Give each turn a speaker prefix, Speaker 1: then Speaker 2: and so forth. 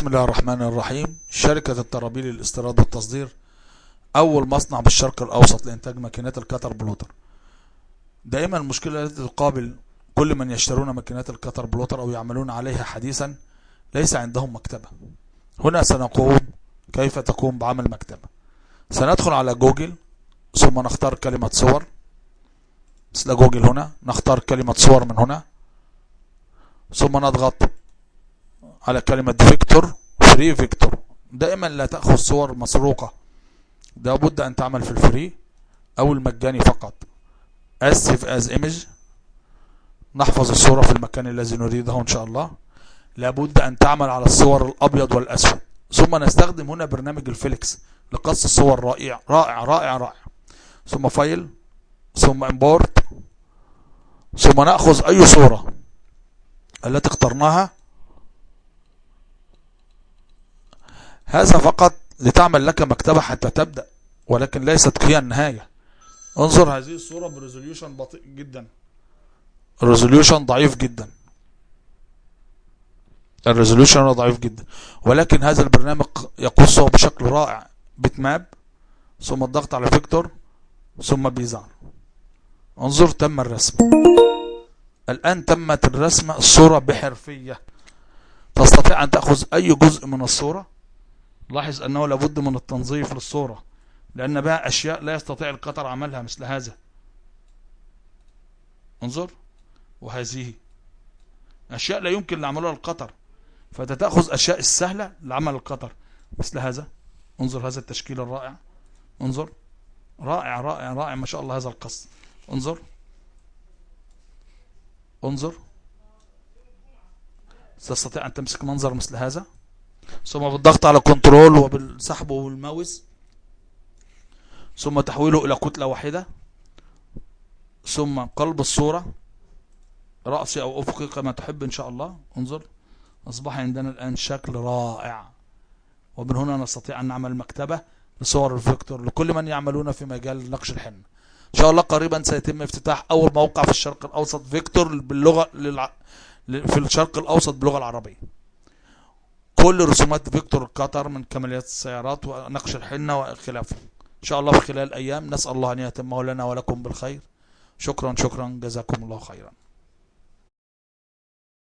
Speaker 1: بسم الله الرحمن الرحيم. شركة الطرابيل للاستيراد والتصدير أول مصنع بالشرق الأوسط لإنتاج ماكينات الكتر بلوتر. دائما المشكلة التي تقابل كل من يشترون ماكينات الكتر بلوتر أو يعملون عليها حديثا ليس عندهم مكتبة. هنا سنقوم كيف تقوم بعمل مكتبة. سندخل على جوجل ثم نختار كلمة صور مثل جوجل. هنا نختار كلمة صور من هنا ثم نضغط على كلمة فيكتور فري فيكتور. دائما لا تأخذ صور مسروقة، لابد أن تعمل في الفري أو المجاني فقط. Save as image، نحفظ الصورة في المكان الذي نريده إن شاء الله. لابد أن تعمل على الصور الأبيض والأسود. ثم نستخدم هنا برنامج الفليكس لقص الصور. رائع رائع رائع رائع. ثم فايل ثم امبورت، ثم نأخذ أي صورة التي اخترناها. هذا فقط لتعمل لك مكتبة حتى تبدأ، ولكن ليست هي النهاية. انظر هذه الصورة بريزوليوشن بطيء جدا، الريزوليوشن ضعيف جدا، الريزوليوشن ضعيف جدا، ولكن هذا البرنامج يقصه بشكل رائع. بيت ماب ثم الضغط على فيكتور ثم بيزار. انظر تم الرسم. الآن تمت الرسم الصورة بحرفية. تستطيع أن تأخذ أي جزء من الصورة. لاحظ أنه لابد من التنظيف للصورة، لأن بها أشياء لا يستطيع القطر عملها مثل هذا. انظر، وهذه أشياء لا يمكن لعملها القطر، فتأخذ أشياء السهلة لعمل القطر مثل هذا. انظر هذا التشكيل الرائع. انظر، رائع رائع رائع ما شاء الله هذا القص. انظر انظر، تستطيع أن تمسك منظر مثل هذا ثم بالضغط على كنترول وبالسحب والماوس ثم تحويله إلى كتلة واحدة ثم قلب الصورة رأسي أو أفقي كما تحب إن شاء الله. انظر، أصبح عندنا الآن شكل رائع. ومن هنا نستطيع أن نعمل مكتبة لصور الفيكتور لكل من يعملون في مجال نقش الحنة. إن شاء الله قريبا سيتم افتتاح أول موقع في الشرق الأوسط فيكتور باللغة في الشرق الأوسط باللغة العربية. كل رسومات فيكتور القطر من كماليات السيارات ونقش الحنة وخلافه. إن شاء الله في خلال أيام نسأل الله أن يتمه لنا ولكم بالخير. شكرا شكرا، جزاكم الله خيرا.